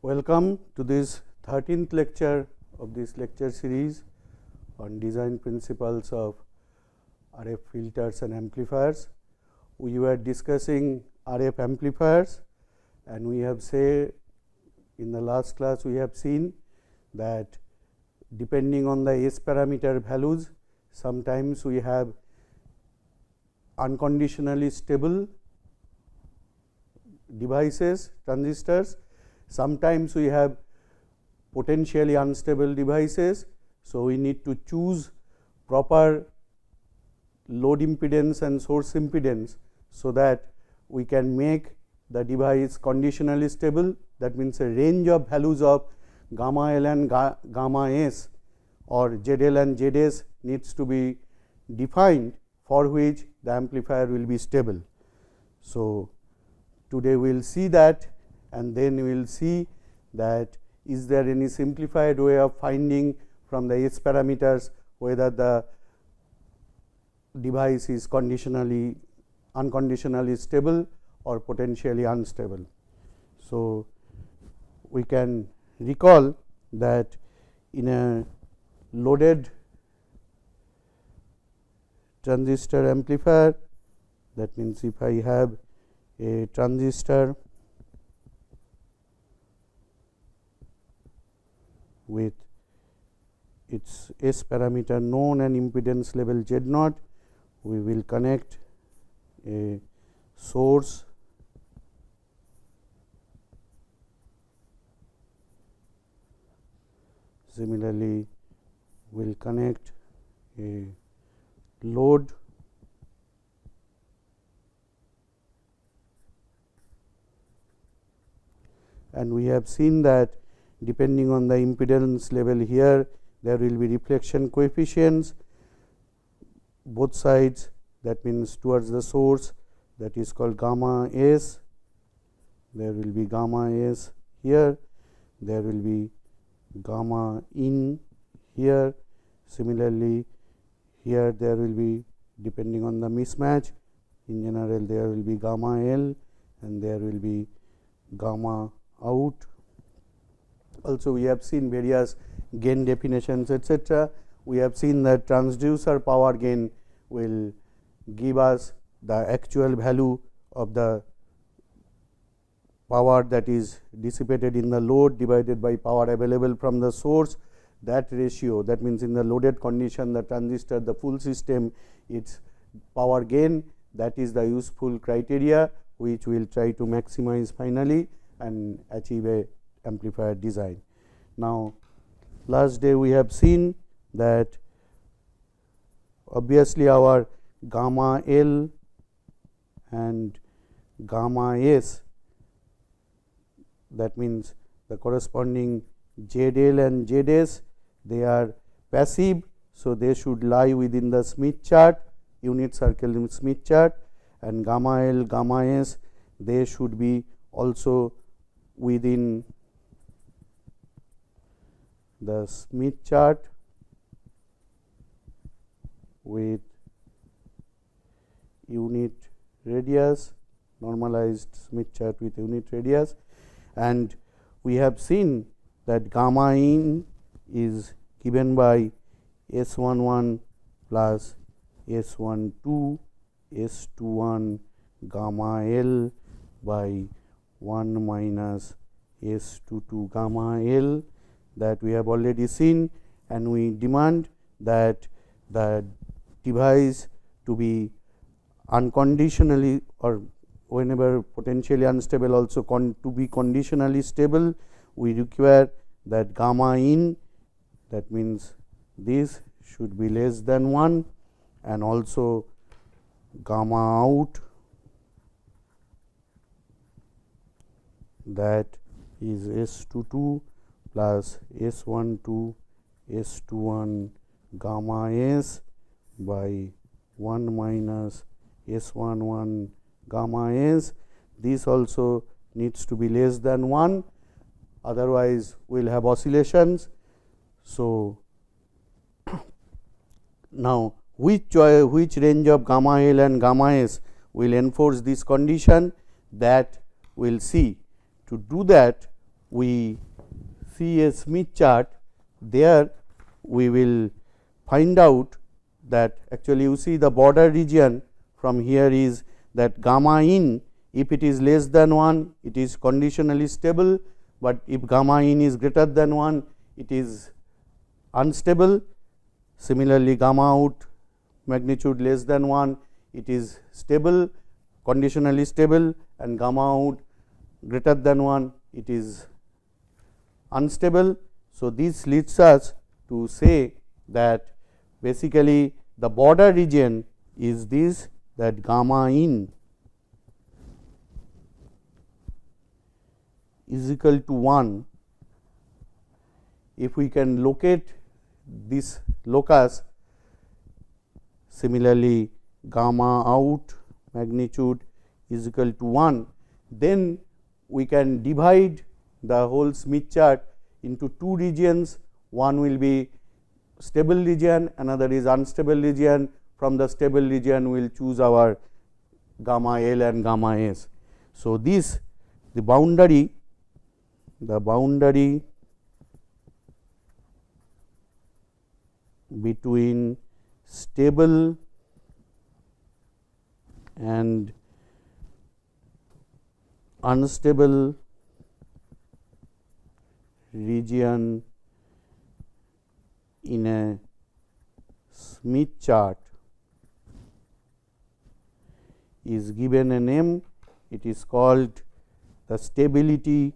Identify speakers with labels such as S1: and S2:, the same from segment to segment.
S1: Welcome to this 13th lecture of this lecture series on design principles of RF filters and amplifiers. We were discussing RF amplifiers, and we have said in the last class we have seen that depending on the S parameter values, sometimes we have unconditionally stable devices, transistors. Sometimes we have potentially unstable devices. So, we need to choose proper load impedance and source impedance, so that we can make the device conditionally stable. That means, a range of values of gamma L and gamma S or ZL and ZS needs to be defined, for which the amplifier will be stable. So, today we will see that, and then we will see that is there any simplified way of finding from the S parameters whether the device is unconditionally stable or potentially unstable. So, we can recall that in a loaded transistor amplifier, that means if I have a transistor with its S parameter known and impedance level Z0, we will connect a source similarly we will connect a load and we have seen that depending on the impedance level here, there will be reflection coefficients both sides, that means towards the source, that is called gamma S. There will be gamma S here, there will be gamma in here. Similarly, here there will be, depending on the mismatch, in general there will be gamma L and there will be gamma out. Also, we have seen various gain definitions, etc. We have seen that transducer power gain will give us the actual value of the power that is dissipated in the load divided by power available from the source. That ratio, that means in the loaded condition, the transistor, the full system, its power gain, that is the useful criteria which we will try to maximize finally and achieve a amplifier design. Now, last day we have seen that obviously our gamma L and gamma S, that means the corresponding ZL and ZS, they are passive. So, they should lie within the Smith chart, unit circle in Smith chart, and gamma L, gamma S, they should be also within the Smith chart with unit radius, normalized Smith chart with unit radius, and we have seen that gamma in is given by S11 plus S12 S21 gamma L by 1 minus S22 gamma L, that we have already seen, and we demand that the device to be unconditionally, or whenever potentially unstable, also to be conditionally stable. We require that gamma in, that means this should be less than 1, and also gamma out, that is S22 plus S12 S21 gamma S by 1 minus S11 gamma S. This also needs to be less than 1, otherwise we will have oscillations. So, now which range of gamma L and gamma S will enforce this condition, that we will see. To do that, we see a Smith chart, there we will find out that actually you see the border region from here is that gamma in, if it is less than 1 it is conditionally stable, but if gamma in is greater than 1 it is unstable. Similarly, gamma out magnitude less than 1 it is stable, conditionally stable, and gamma out greater than 1 it is unstable. So, this leads us to say that basically the border region is this, that gamma in is equal to 1. If we can locate this locus, similarly gamma out magnitude is equal to 1, then we can divide the whole Smith chart into two regions. One will be stable region, another is unstable region. From the stable region we will choose our gamma L and gamma S. So, this the boundary between stable and unstable region in a Smith chart is given a name. It is called the stability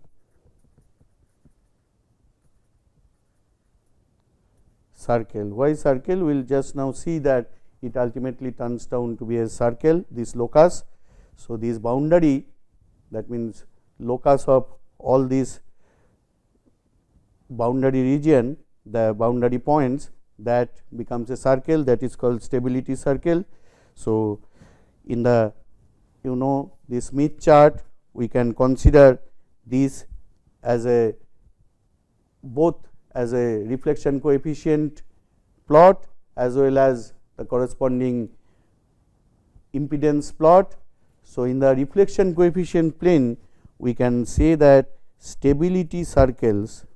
S1: circle. Why circle? We will just now see that it ultimately turns down to be a circle, this locus. So, this boundary, that means locus of all these boundary region, the boundary points, that becomes a circle, that is called stability circle. So, in the the Smith chart we can consider this as a both as a reflection coefficient plot as well as the corresponding impedance plot. So, in the reflection coefficient plane we can say that stability circles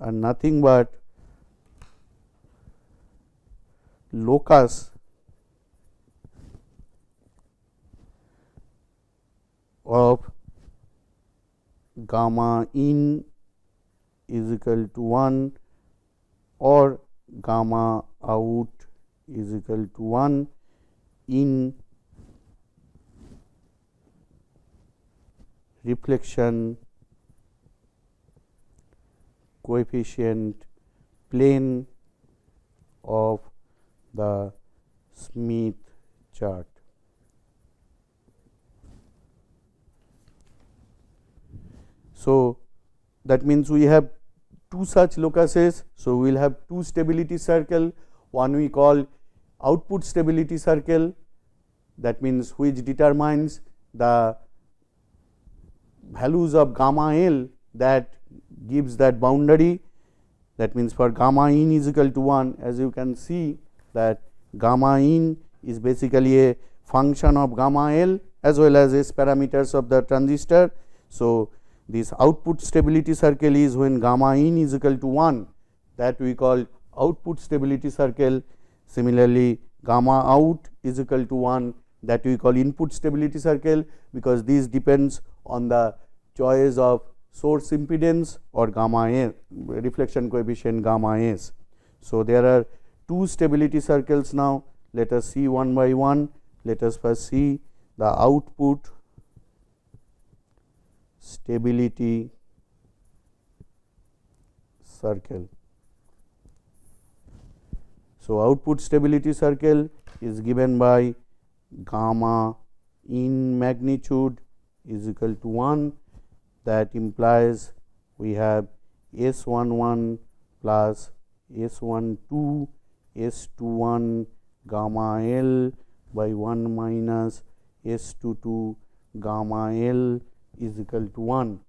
S1: are nothing but locus of gamma in is equal to 1 or gamma out is equal to 1 in reflection coefficient plane of the Smith chart. So, that means we have two such locuses. So, we will have two stability circle, one we call output stability circle, that means which determines the values of gamma L that gives that boundary. That means for gamma in is equal to 1, as you can see that gamma in is basically a function of gamma L as well as S parameters of the transistor. So, this output stability circle is when gamma in is equal to 1, that we call output stability circle. Similarly, gamma out is equal to 1, that we call input stability circle, because this depends on the choice of source impedance or gamma S, reflection coefficient gamma S. So, there are two stability circles now. Let us see one by one. Let us first see the output stability circle. So, output stability circle is given by gamma in magnitude is equal to 1, that implies we have S11 plus S12 S21 gamma L by 1 minus S22 gamma L is equal to 1.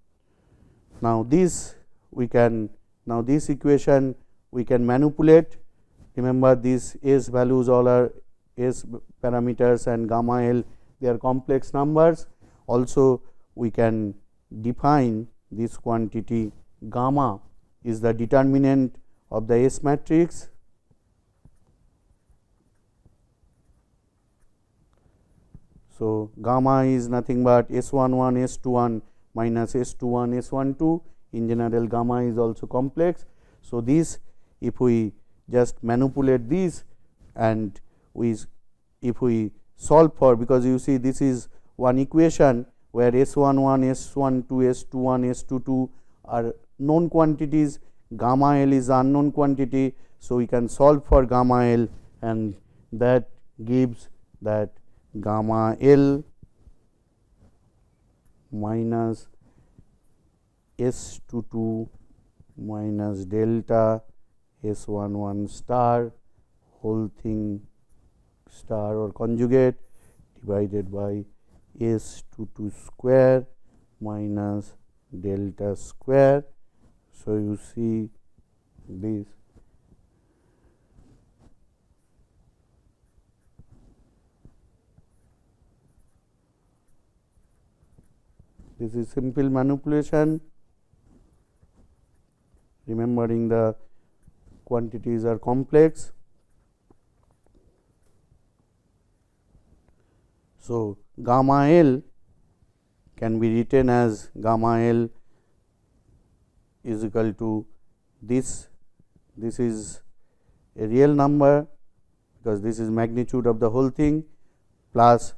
S1: Now, this we can, now this equation we can manipulate. Remember, these S values all are S parameters and gamma L, they are complex numbers. also we can define this quantity gamma is the determinant of the S matrix. So, gamma is nothing but S11 S21 minus S21 S12. In general, gamma is also complex. So, this if we just manipulate this and if we solve for, because you see this is one equation where S11 S12 S21 S22 are known quantities, gamma L is unknown quantity. So, we can solve for gamma L and that gives that gamma L minus S22 minus delta S11 star whole thing star or conjugate divided by S22 square minus delta square. So, you see this is simple manipulation, remembering the quantities are complex. So, gamma L can be written as gamma L is equal to this is a real number because this is magnitude of the whole thing plus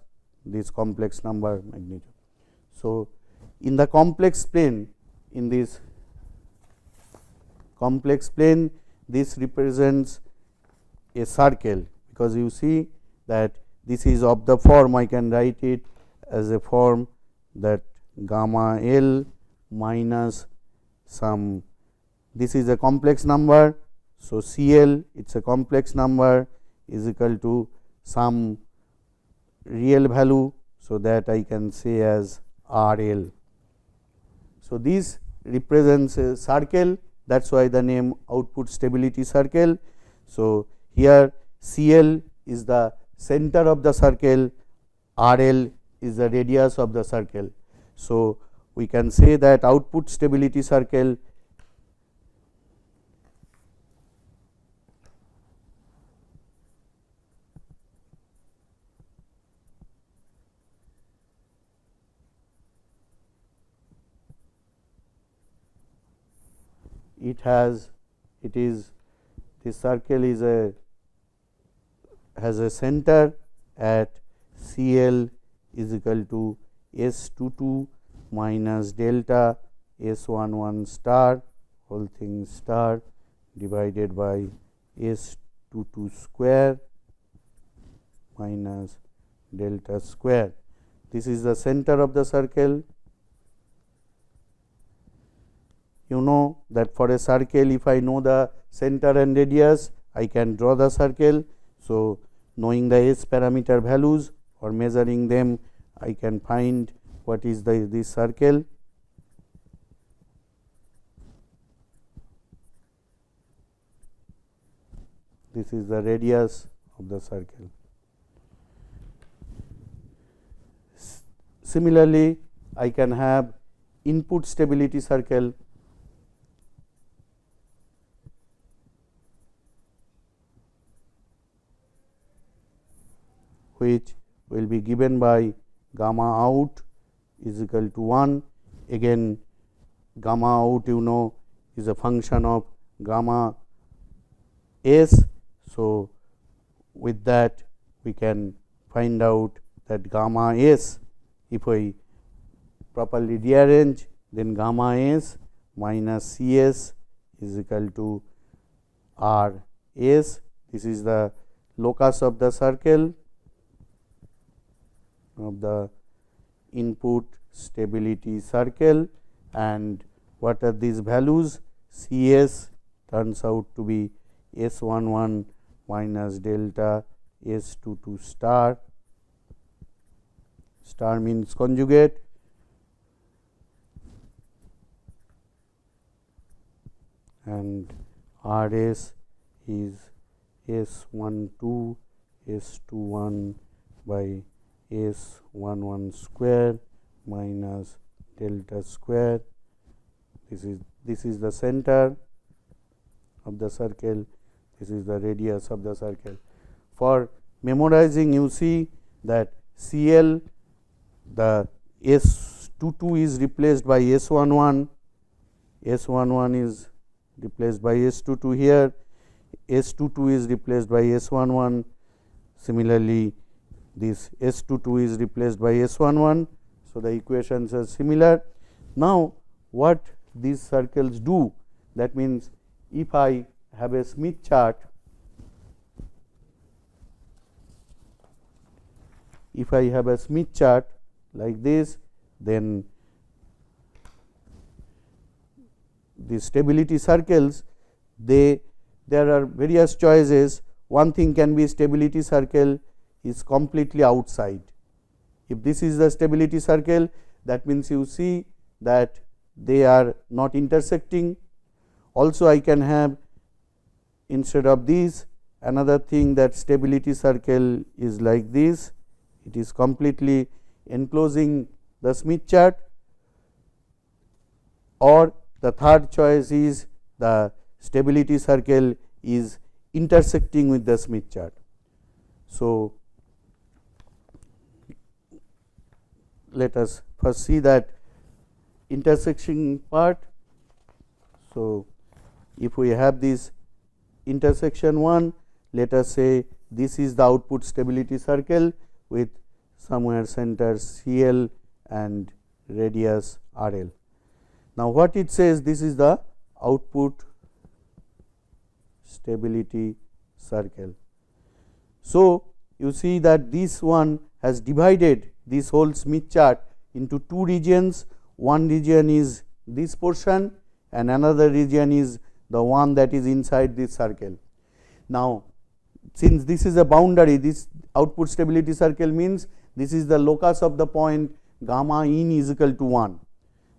S1: this complex number magnitude. So, in the complex plane, in this complex plane, this represents a circle, because you see that this is of the form, I can write it as a form that gamma L minus some, this is a complex number. So, CL it is a complex number is equal to some real value. So, that I can say as RL. So, this represents a circle, that is why the name output stability circle. So, here CL is the center of the circle, RL is the radius of the circle. So, we can say that output stability circle this circle is has a center at CL is equal to S22 minus delta S11 star whole thing star divided by S22 square minus delta square. This is the center of the circle. You know that for a circle, if I know the center and radius, I can draw the circle. So, knowing the S parameter values or measuring them, I can find what is this circle. This is the radius of the circle. Similarly, I can have input stability circle, which will be given by gamma out is equal to 1. Again, gamma out you know is a function of gamma S. So, with that we can find out that gamma S, if I properly rearrange, then gamma S minus C S is equal to R S. This is the locus of the circle of the input stability circle, and what are these values? C S turns out to be S11 minus delta S22 star, star means conjugate, and R S is S12 S21 by S11 square minus delta square. This is the center of the circle, this is the radius of the circle. For memorizing, you see that CL, the S22 is replaced by S11, S11 is replaced by S22 here, S22 is replaced by S11, similarly this S22 is replaced by S11. So, the equations are similar. Now, what these circles do, that means if I have a Smith chart, if I have a Smith chart like this, then the stability circles, there are various choices. One thing can be stability circle is completely outside. If this is the stability circle, that means you see that they are not intersecting. Also, I can have, instead of this, another thing, that stability circle is like this, it is completely enclosing the Smith chart, or the third choice is the stability circle is intersecting with the Smith chart. So, let us first see that intersection part. So, if we have this intersection 1, let us say this is the output stability circle with somewhere center CL and radius RL. Now, what it says, this is the output stability circle. So, you see that this one has divided this whole Smith chart into two regions. One region is this portion and another region is the one that is inside this circle. Now, since this is a boundary, this output stability circle means this is the locus of the point gamma in is equal to 1.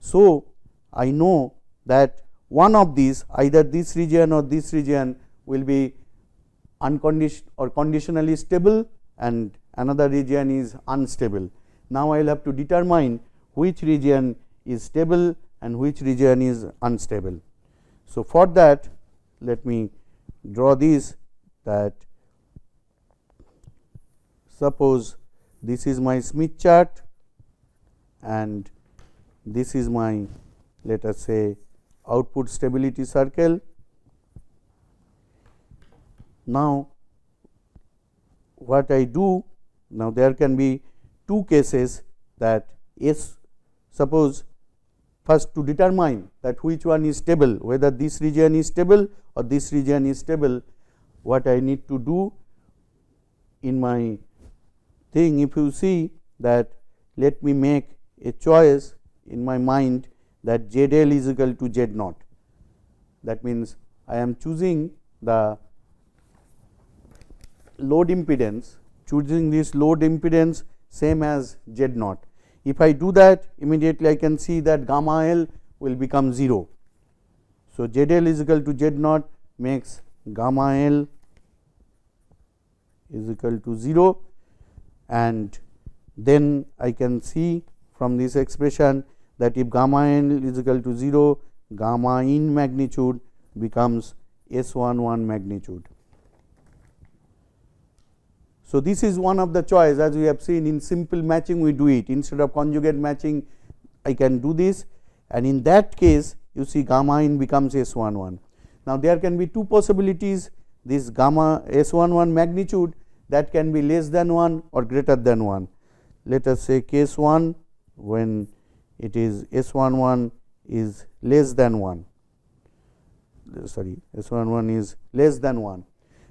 S1: So, I know that one of these, either this region or this region, will be unconditional or conditionally stable and another region is unstable. Now, I will have to determine which region is stable and which region is unstable. So, for that, let me draw this, that suppose this is my Smith chart and this is my, let us say, output stability circle. Now, what I do, now there can be two cases, that suppose first to determine that which one is stable, whether this region is stable or this region is stable, what I need to do in my thing, if you see that, let me make a choice in my mind that ZL is equal to Z naught. That means, I am choosing the load impedance, choosing this load impedance same as Z naught. If I do that, immediately I can see that gamma L will become 0. So, ZL is equal to Z naught makes gamma L is equal to 0, and then I can see from this expression that if gamma N is equal to 0, gamma in magnitude becomes S11 magnitude. So, this is one of the choice, as we have seen in simple matching we do it, instead of conjugate matching I can do this, and in that case you see gamma in becomes S11. Now, there can be two possibilities, this gamma S11 magnitude that can be less than 1 or greater than 1. Let us say case 1, when it is S11 is less than 1, sorry, S11 is less than 1.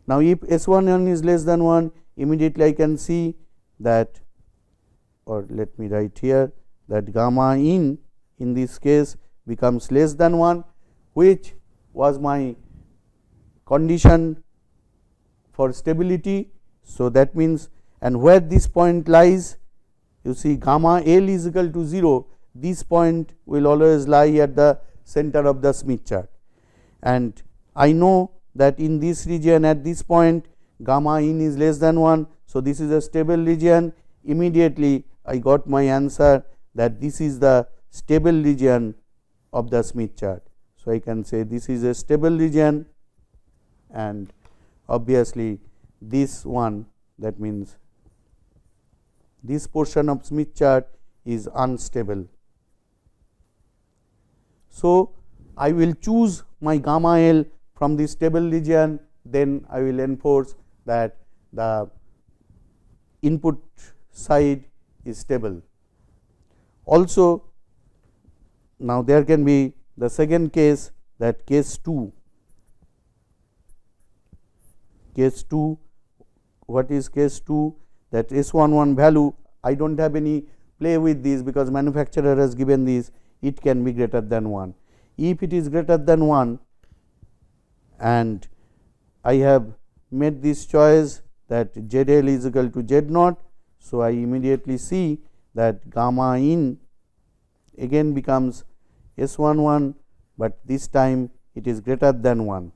S1: Now, if S11 is less than 1, immediately I can see that, or let me write here, that gamma in this case becomes less than 1, which was my condition for stability. So, that means, and where this point lies, you see gamma L is equal to 0, this point will always lie at the center of the Smith chart, and I know that in this region at this point gamma in is less than 1. So, this is a stable region. Immediately I got my answer that this is the stable region of the Smith chart. So, I can say this is a stable region, and obviously this one, that means this portion of Smith chart is unstable. So, I will choose my gamma L from the stable region, then I will enforce that the input side is stable. Also, now there can be the second case, that case 2. Case 2, what is case 2? That S11 value, I do not have any play with this, because manufacturer has given this, it can be greater than 1. If it is greater than 1 and I have made this choice that ZL is equal to Z0, so I immediately see that gamma in again becomes S11, but this time it is greater than 1.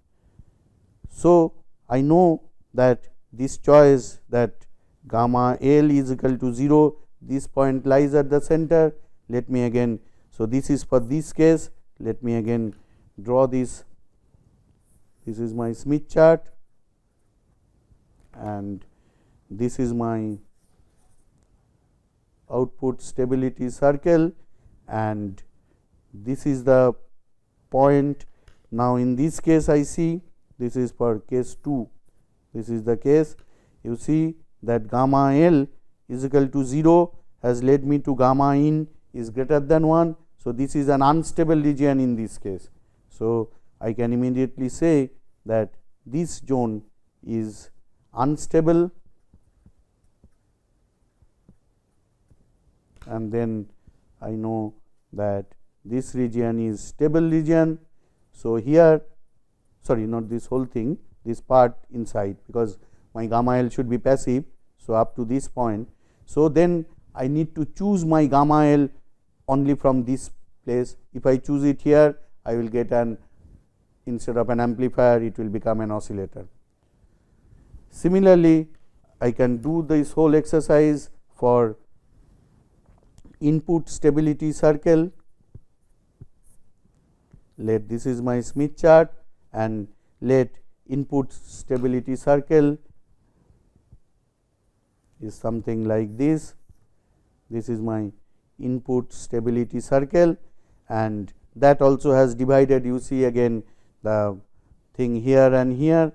S1: So, I know that this choice that gamma L is equal to 0, this point lies at the center. Let me again, so this is for this case, let me again draw this. This is my Smith chart, and this is my output stability circle, and this is the point. Now, in this case I see, this is for case 2, this is the case. You see that gamma L is equal to 0 has led me to gamma in is greater than 1. So, this is an unstable region in this case. So, I can immediately say that this zone is unstable, and then I know that this region is stable region. So, here, sorry, not this whole thing, this part inside, because my gamma L should be passive. So, up to this point. So, then I need to choose my gamma L only from this place. If I choose it here, I will get an, instead of an amplifier, it will become an oscillator. Similarly, I can do this whole exercise for input stability circle. Let this is my Smith chart, and let input stability circle is something like this. This is my input stability circle, and that also has divided, you see again the thing here and here,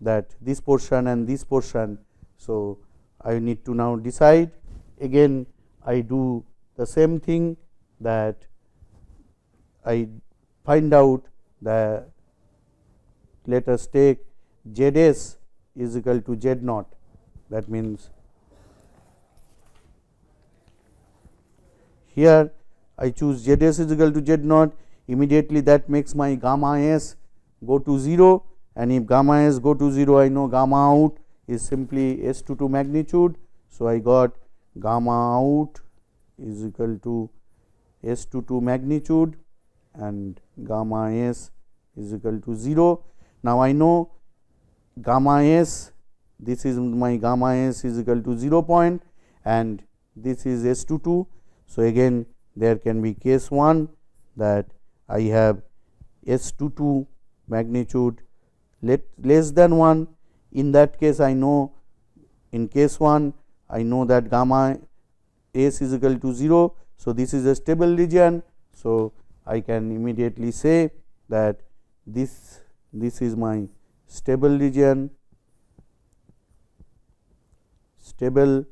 S1: that this portion and this portion. So, I need to now decide. Again I do the same thing, that I find out the, let us take ZS is equal to Z0. That means, here I choose ZS is equal to Z0, immediately that makes my gamma S go to 0, and if gamma S go to 0, I know gamma out is simply S22 magnitude. So, I got gamma out is equal to S22 magnitude, and gamma S is equal to 0. Now, I know gamma S, this is my gamma S is equal to 0 point, and this is S22. So, again there can be case 1, that I have S22 magnitude less than 1. In that case, I know, in case 1 I know that gamma S is equal to 0. So, this is a stable region. So, I can immediately say that this is my stable region, stable,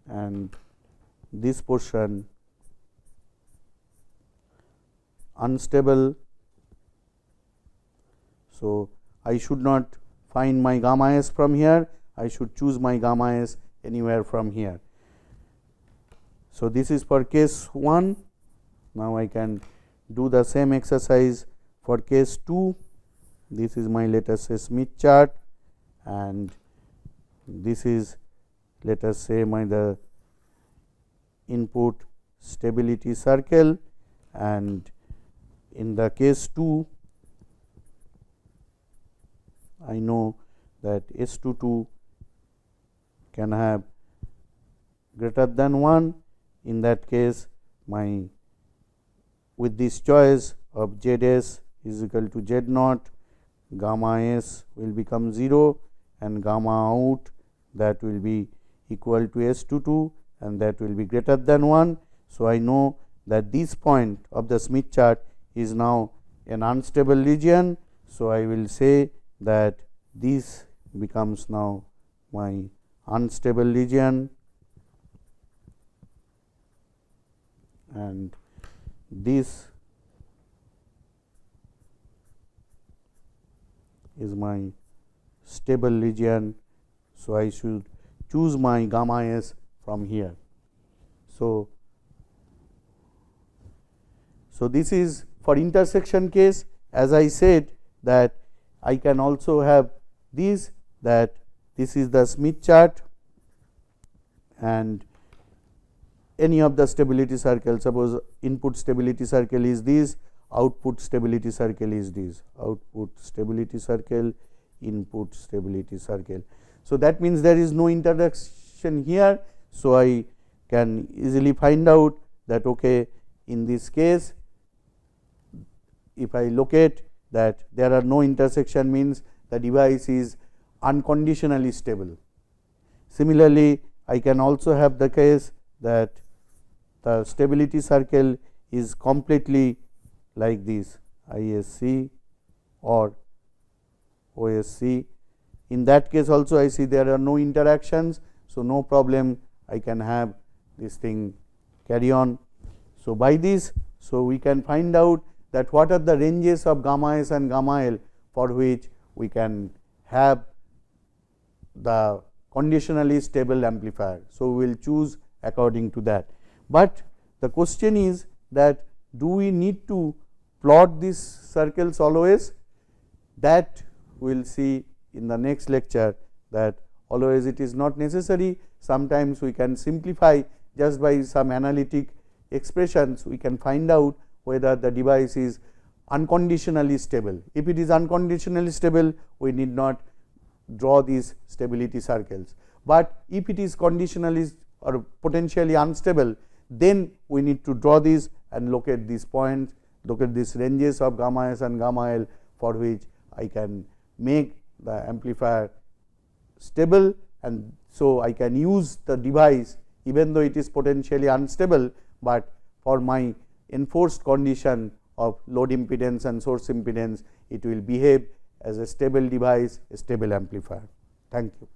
S1: and this portion unstable. So, I should not find my gamma S from here, I should choose my gamma S anywhere from here. So, this is for case 1. Now, I can do the same exercise for case 2. This is my, let us say, Smith chart, and this is, let us say, my the input stability circle, and in the case 2 I know that S22 can have greater than 1. In that case, my with this choice of Zs is equal to Z naught, gamma s will become 0 and gamma out that will be equal to S22 and that will be greater than 1. So, I know that this point of the Smith chart is now an unstable region. So, I will say that this becomes now my unstable region and this is my stable region. So, I should choose my gamma s from here. So, this is for intersection case. As I said that I can also have this, that this is the Smith chart and any of the stability circle, suppose input stability circle is this, output stability circle is this, output stability circle, input stability circle. So, that means there is no interaction here. So, I can easily find out that okay, in this case if I locate that there are no intersection, means the device is unconditionally stable. Similarly, I can also have the case that the stability circle is completely like this, ISC or OSC. In that case also I see there are no interactions. So, no problem, I can have this thing carry on. So, by this, so we can find out that what are the ranges of gamma s and gamma L for which we can have the conditionally stable amplifier. So, we will choose according to that. But the question is that do we need to plot these circles always? That we will see in the next lecture, that always it is not necessary. Sometimes we can simplify just by some analytic expressions, we can find out whether the device is unconditionally stable. If it is unconditionally stable, we need not draw these stability circles, but if it is conditionally or potentially unstable, then we need to draw these and locate these points, locate these ranges of gamma s and gamma L for which I can make the amplifier stable, and so I can use the device even though it is potentially unstable, but for my enforced condition of load impedance and source impedance, it will behave as a stable device, a stable amplifier. Thank you.